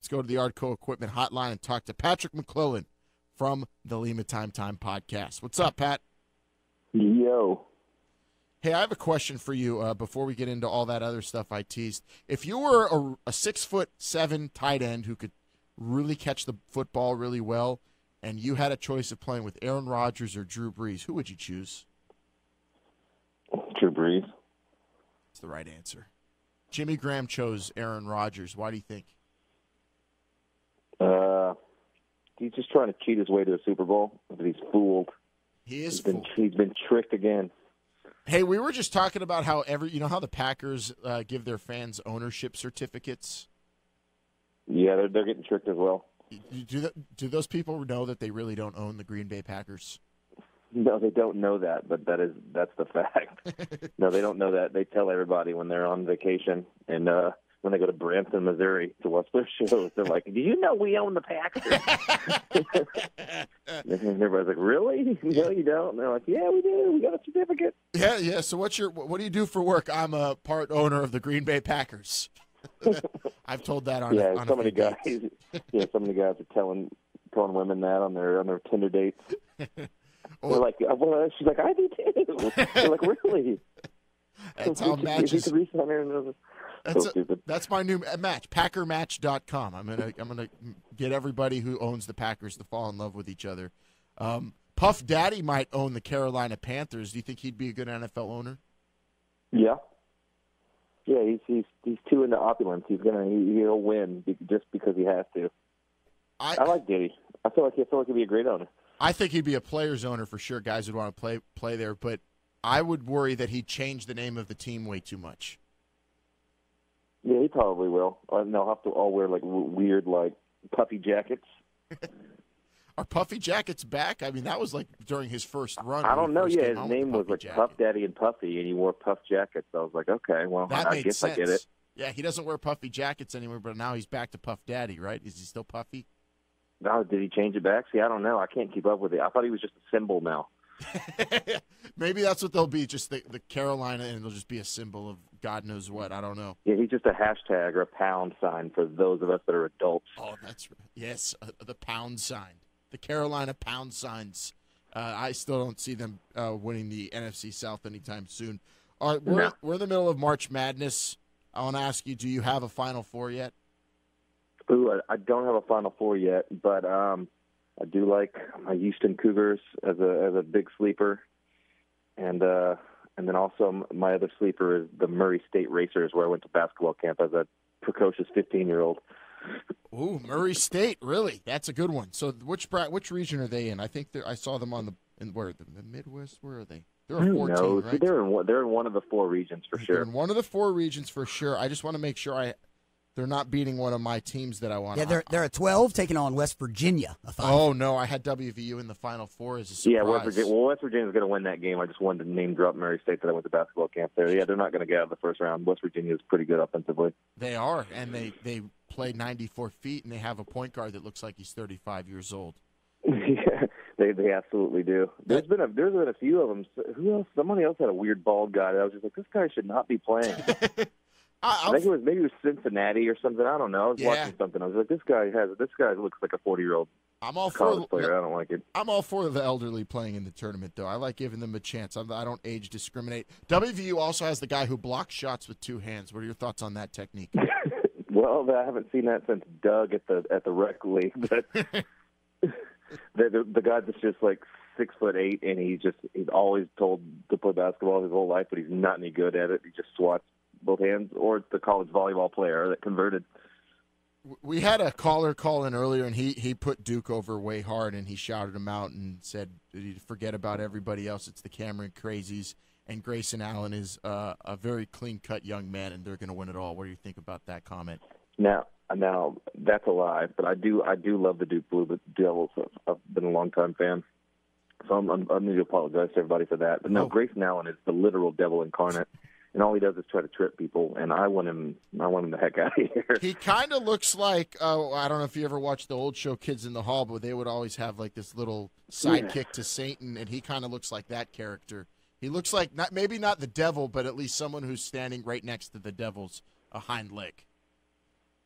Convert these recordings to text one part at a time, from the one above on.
Let's go to the Artco Equipment Hotline and talk to Patrick McLellan from the Lima Time podcast. What's up, Pat? Yo. Hey, I have a question for you before we get into all that other stuff I teased. If you were a 6'7" tight end who could really catch the football really well, and you had a choice of playing with Aaron Rodgers or Drew Brees, who would you choose? Drew Brees. That's the right answer. Jimmy Graham chose Aaron Rodgers. Why do you think? He's just trying to cheat his way to a Super Bowl, but he's fooled. He's been tricked again. Hey, we were just talking about how how the Packers give their fans ownership certificates? Yeah, they're getting tricked as well. Do those people know that they really don't own the Green Bay Packers? No, they don't know that, but that's the fact. No, they don't know that. They tell everybody when they're on vacation and when they go to Branson, Missouri to watch their shows. They're like, "Do you know we own the Packers?" And everybody's like, "Really? No, you don't." And they're like, "Yeah, we do. We got a certificate." Yeah. So what do you do for work? I'm a part owner of the Green Bay Packers. I've told that on so a many few guys. dates. Yeah, so many guys are telling women that on their Tinder dates. Well, they're like, well, she's like, I do too. They're like, really? That's how matches. So stupid. That's my new match, PackerMatch.com. I'm gonna get everybody who owns the Packers to fall in love with each other. Puff Daddy might own the Carolina Panthers. Do you think he'd be a good NFL owner? Yeah. Yeah, he's too into opulence. He'll win just because he has to. I like Diddy. I feel like he'd be a great owner. I think he'd be a player's owner for sure. Guys would want to play there, but I would worry that he'd change the name of the team way too much. Yeah, he probably will. And they'll have to all wear like weird like puffy jackets. Are puffy jackets back? I mean, that was like during his first run. I don't know. Yeah, his name was like Puff Daddy and Puffy, and he wore puff jackets. So I was like, okay, well, I guess sense. I get it. Yeah, he doesn't wear puffy jackets anymore, but now he's back to Puff Daddy, right? Is he still puffy? No, did he change it back? See, I don't know. I can't keep up with it. I thought he was just a symbol now. Maybe that's what they'll be, just the Carolina, and it'll just be a symbol of God knows what. I don't know. Yeah, he's just a hashtag or a pound sign for those of us that are adults. Oh, that's right. Yes, the pound sign. The Carolina pound signs. I still don't see them winning the NFC South anytime soon. We're in the middle of March Madness. I want to ask you, do you have a Final Four yet? Ooh, I don't have a Final Four yet, but I do like my Houston Cougars as a big sleeper, and then also my other sleeper is the Murray State Racers, where I went to basketball camp as a precocious 15-year-old. Ooh, Murray State, really? That's a good one. So which region are they in? I think I saw them the Midwest. Where are they? They're a 14, right? They're in one of the four regions for sure. They're in one of the four regions for sure. I just want to make sure they're not beating one of my teams that I want. Yeah, they're a 12 taking on West Virginia. Oh no, I had WVU in the Final Four as a surprise. Yeah, West Virginia's going to win that game. I just wanted to name drop Murray State that I went to basketball camp there. Yeah, they're not going to get out of the first round. West Virginia is pretty good offensively. They are, and they play 94 feet, and they have a point guard that looks like he's 35 years old. Yeah, they absolutely do. There's been a few of them. Who else? Somebody else had a weird bald guy. I was just like, this guy should not be playing. I think maybe it was Cincinnati or something. I don't know. I was watching something. I was like, this guy looks like a 40-year-old college player. I don't like it. I'm all for the elderly playing in the tournament, though. I like giving them a chance. I don't age discriminate. WVU also has the guy who blocks shots with two hands. What are your thoughts on that technique? Well, I haven't seen that since Doug at the rec league, but the guy that's just like 6'8", and he's always told to play basketball his whole life, but he's not any good at it. He just swats both hands, or it's the college volleyball player that converted. We had a caller call in earlier, and he put Duke over way hard, and he shouted him out and said, forget about everybody else. It's the Cameron Crazies, and Grayson Allen is a very clean-cut young man, and they're going to win it all. What do you think about that comment? Now that's a lie, but I do love the Duke Blue Devils. I've been a long-time fan, so I'm going to apologize to everybody for that. But no, Grayson Allen is the literal devil incarnate. And all he does is try to trip people, and I want him the heck out of here. He kind of looks like, I don't know if you ever watched the old show Kids in the Hall, but they would always have like this little sidekick to Satan, and he kind of looks like that character. He looks like maybe not the devil, but at least someone who's standing right next to the devil's hind leg.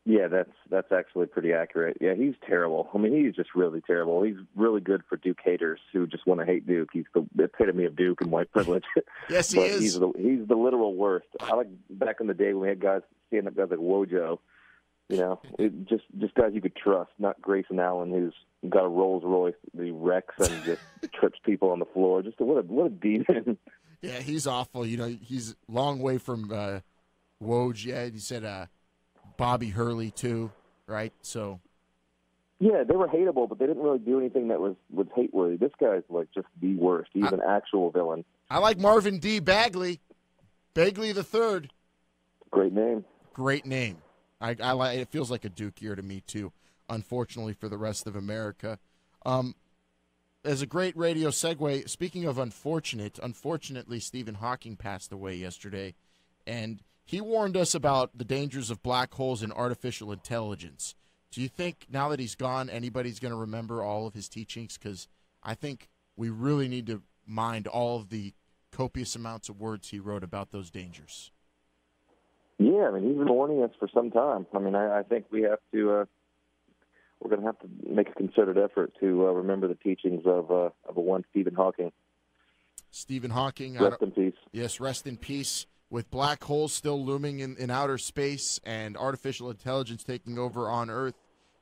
Yeah, that's actually pretty accurate. Yeah, he's terrible. I mean, he's just really terrible. He's really good for Duke haters who just want to hate Duke. He's the epitome of Duke and white privilege. Yes, he is. He's the literal worst. I like back in the day when we had stand-up guys like Wojo. You know, just guys you could trust, not Grayson Allen, who's got a Rolls Royce that he wrecks and just trips people on the floor. Just what a demon. Yeah, he's awful. You know, he's a long way from Woj. Yeah, he said Bobby Hurley too, right? So. Yeah, they were hateable, but they didn't really do anything that was hate-worthy. This guy's like just the worst. He's an actual villain. I like Marvin D. Bagley the third. Great name. Great name. I like. It feels like a Duke year to me too. Unfortunately for the rest of America. As a great radio segue, speaking of unfortunately, Stephen Hawking passed away yesterday, and he warned us about the dangers of black holes and artificial intelligence. Do you think now that he's gone, anybody's going to remember all of his teachings? Because I think we really need to mind all of the copious amounts of words he wrote about those dangers. Yeah, I mean, he's been warning us for some time. I mean, I think we have to. We're going to have to make a concerted effort to remember the teachings of a one Stephen Hawking. Stephen Hawking. Rest in peace. Yes, rest in peace. With black holes still looming in outer space and artificial intelligence taking over on Earth,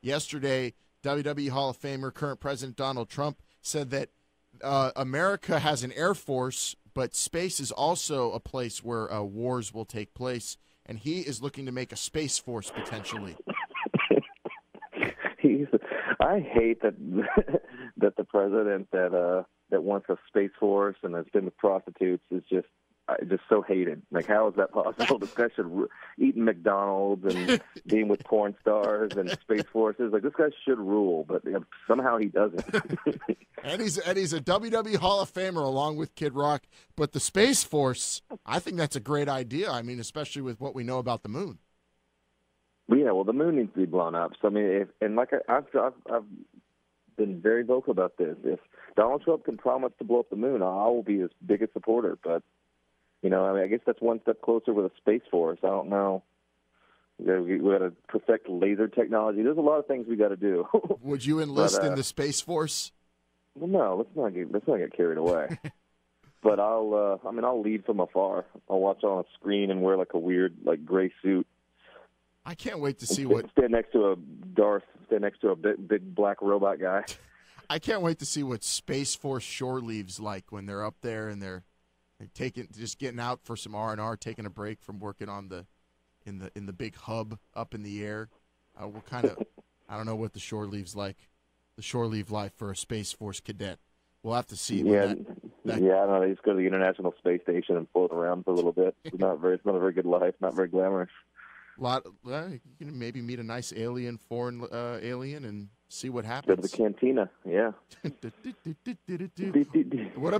yesterday, WWE Hall of Famer, current President Donald Trump, said that America has an Air Force, but space is also a place where wars will take place, and he is looking to make a Space Force potentially. I hate that that the president that wants a Space Force and has been with prostitutes is just so hated. Like, how is that possible? This guy should eating McDonald's and being with porn stars and Space Forces. Like, this guy should rule, but somehow he doesn't. and he's a WWE Hall of Famer along with Kid Rock. But the Space Force, I think that's a great idea. I mean, especially with what we know about the moon. Yeah, well, the moon needs to be blown up. So I mean, I've been very vocal about this. If Donald Trump can promise to blow up the moon, I will be his biggest supporter. But I mean, I guess that's one step closer with a Space Force. I don't know. We got to perfect laser technology. There's a lot of things we got to do. Would you enlist in the Space Force? Well, no. Let's not get carried away. But I'll lead from afar. I'll watch on a screen and wear like a weird gray suit. I can't wait to see stand next to a big black robot guy. I can't wait to see what Space Force shore leaves like when they're up there and they're getting out for some R&R, taking a break from working on in the big hub up in the air. I don't know what the shore leaves like. The shore leave life for a Space Force cadet. We'll have to see. Yeah, I don't know. They just go to the International Space Station and float around for a little bit. It's not a very good life. Not very glamorous. You can maybe meet a nice foreign alien, and see what happens. Go to the cantina, yeah. What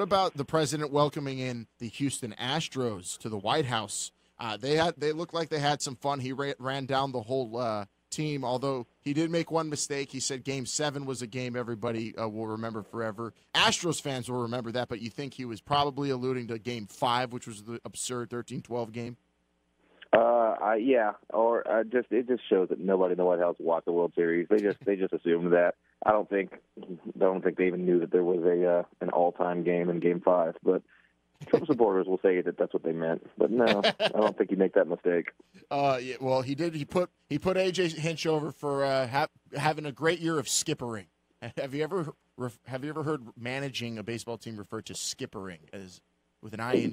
about the president welcoming in the Houston Astros to the White House? They looked like they had some fun. He ran down the whole team, although he did make one mistake. He said Game 7 was a game everybody will remember forever. Astros fans will remember that, but you think he was probably alluding to Game 5, which was the absurd 13-12 game? It just shows that nobody in the White House watched the World Series. They just assumed that. I don't think they even knew that there was an all-time game in Game 5. But Trump supporters will say that that's what they meant. But no, I don't think you make that mistake. Yeah, well, he did. He put AJ Hinch over for having a great year of skippering. Have you ever heard managing a baseball team referred to skippering as with an ing?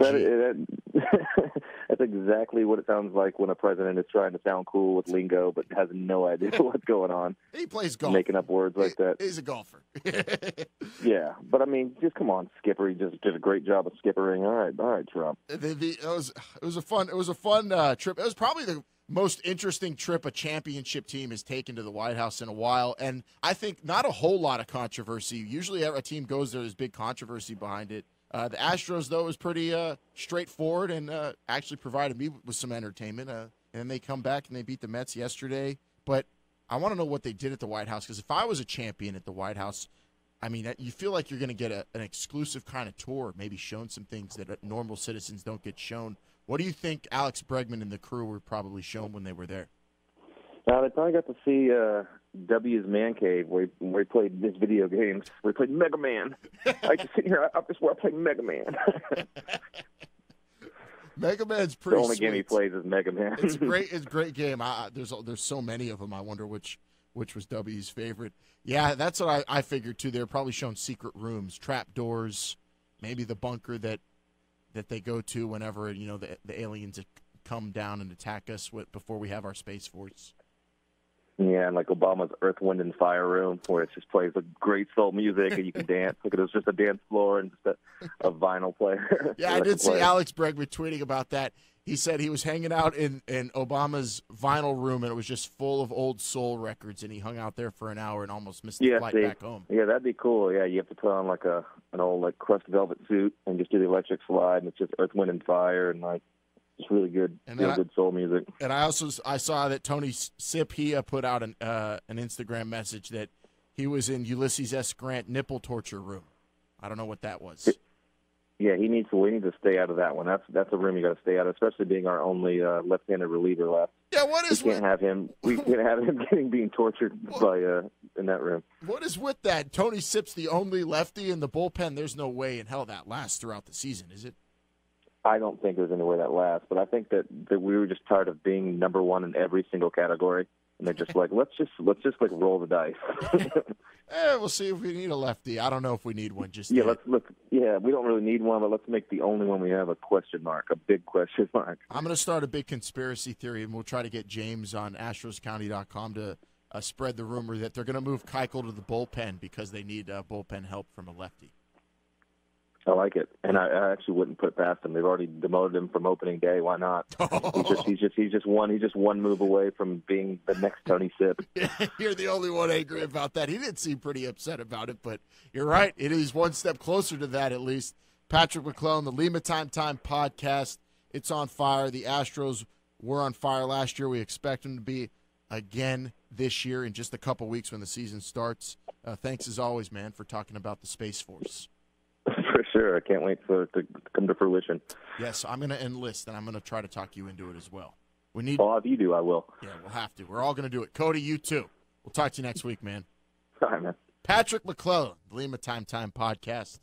That's exactly what it sounds like when a president is trying to sound cool with lingo but has no idea what's going on. He plays golf. Making up words like that. He's a golfer. Yeah, but I mean, just come on, Skipper. He just did a great job of skippering. All right, Trump. It was a fun trip. It was probably the most interesting trip a championship team has taken to the White House in a while, and I think not a whole lot of controversy. Usually a team goes there's big controversy behind it. The Astros, though, was pretty straightforward and actually provided me with some entertainment. And they come back and they beat the Mets yesterday. But I want to know what they did at the White House, because if I was a champion at the White House, I mean, you feel like you're going to get an exclusive kind of tour, maybe shown some things that normal citizens don't get shown. What do you think Alex Bregman and the crew were probably shown when they were there? They probably got to see W's Man Cave where he played his video games. Where he played Mega Man. I just sit here. I just want to play Mega Man. Mega Man's pretty. The only sweet. game he plays is Mega Man. It's great. It's a great game. There's so many of them. I wonder which was W's favorite. Yeah, that's what I figured too. They're probably showing secret rooms, trap doors, maybe the bunker that they go to whenever the aliens come down and attack us before we have our Space Force. Yeah, and like Obama's Earth, Wind, and Fire room, where it just plays a great soul music and you can dance. Like it was just a dance floor and just a vinyl player. Yeah, I did see Alex Bregman tweeting about that. He said he was hanging out in Obama's vinyl room and it was just full of old soul records, and he hung out there for an hour and almost missed the flight back home. Yeah, that'd be cool. Yeah, you have to put on like an old crushed velvet suit and just do the electric slide, and it's just Earth, Wind, and Fire, and it's really good, good soul music. And I saw that Tony Sip put out an Instagram message that he was in Ulysses S. Grant nipple torture room. I don't know what that was. Yeah, we need to stay out of that one. That's a room you got to stay out of, especially being our only left-handed reliever left. Yeah, we can't have him being tortured in that room. What is with that? Tony Sip's the only lefty in the bullpen. There's no way in hell that lasts throughout the season, is it? I don't think there's any way that lasts, but I think that we were just tired of being number one in every single category, and they're just like, let's just roll the dice. We'll see if we need a lefty. I don't know if we need one just yet. We don't really need one, but let's make the only one we have a question mark, a big question mark. I'm going to start a big conspiracy theory, and we'll try to get James on AstrosCounty.com to spread the rumor that they're going to move Keuchel to the bullpen because they need bullpen help from a lefty. I like it, and I actually wouldn't put it past him. They've already demoted him from opening day. Why not? He's just one move away from being the next Tony Sip. You're the only one angry about that. He did seem pretty upset about it, but you're right. It is one step closer to that, at least. Patrick McLellan, the Lima Time podcast. It's on fire. The Astros were on fire last year. We expect them to be again this year in just a couple weeks when the season starts. Thanks as always, man, for talking about the Space Force. For sure. I can't wait for it to come to fruition. Yes, I'm going to enlist, and I'm going to try to talk you into it as well. Well, if you do, I will. Yeah, we'll have to. We're all going to do it. Cody, you too. We'll talk to you next week, man. All right, man. Patrick McLellan, the Lima Time podcast.